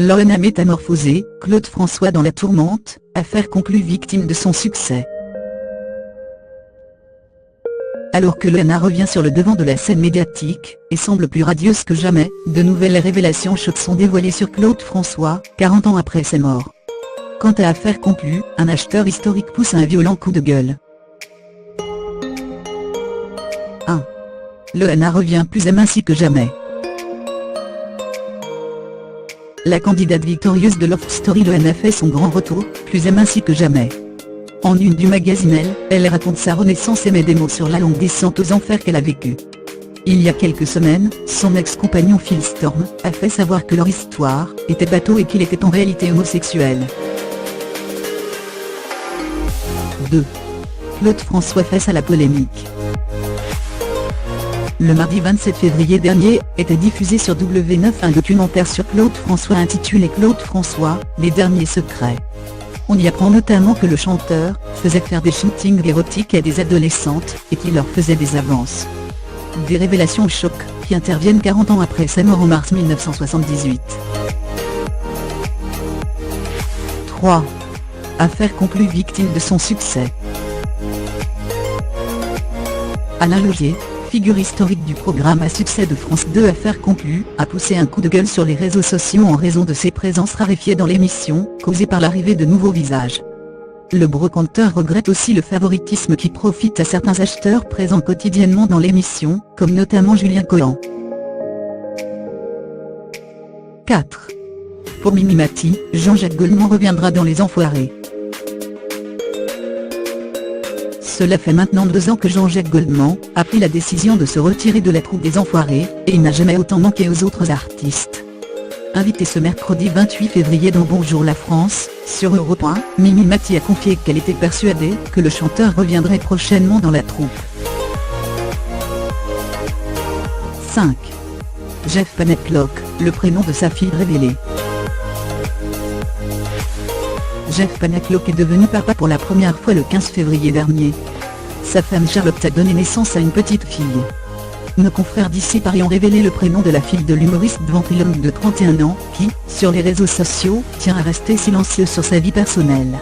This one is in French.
Loana métamorphosée, Claude François dans la tourmente, affaire conclue victime de son succès. Alors que Loana revient sur le devant de la scène médiatique, et semble plus radieuse que jamais, de nouvelles révélations chocs sont dévoilées sur Claude François, 40 ans après sa mort. Quant à affaire conclue, un acheteur historique pousse un violent coup de gueule. 1. Loana revient plus amincie que jamais. La candidate victorieuse de Love Story Loana fait son grand retour, plus amincie que jamais. En une du magazine Elle raconte sa renaissance et met des mots sur la longue descente aux enfers qu'elle a vécue. Il y a quelques semaines, son ex-compagnon Phil Storm a fait savoir que leur histoire était bateau et qu'il était en réalité homosexuel. 2. Claude François face à la polémique. Le mardi 27 février dernier, était diffusé sur W9 un documentaire sur Claude François intitulé Claude François, les derniers secrets. On y apprend notamment que le chanteur faisait faire des shootings érotiques à des adolescentes, et qu'il leur faisait des avances. Des révélations chocs, qui interviennent 40 ans après sa mort en mars 1978. 3. Affaire conclue victime de son succès. Alain Logier, figure historique du programme à succès de France 2 Affaire conclue, a poussé un coup de gueule sur les réseaux sociaux en raison de ses présences raréfiées dans l'émission, causée par l'arrivée de nouveaux visages. Le brocanteur regrette aussi le favoritisme qui profite à certains acheteurs présents quotidiennement dans l'émission, comme notamment Julien Cohen. 4. Pour Mimi Mati, Jean-Jacques Goldman reviendra dans Les Enfoirés. Cela fait maintenant 2 ans que Jean-Jacques Goldman a pris la décision de se retirer de la troupe des Enfoirés, et il n'a jamais autant manqué aux autres artistes. Invitée ce mercredi 28 février dans Bonjour la France, sur Europe 1, Mimi Mati a confié qu'elle était persuadée que le chanteur reviendrait prochainement dans la troupe. 5. Jeff Panaclock, le prénom de sa fille révélé. Jeff Panaclock est devenu papa pour la première fois le 15 février dernier. Sa femme Charlotte a donné naissance à une petite fille. Nos confrères d'ici Paris ont révélé le prénom de la fille de l'humoriste ventriloque de 31 ans, qui, sur les réseaux sociaux, tient à rester silencieux sur sa vie personnelle.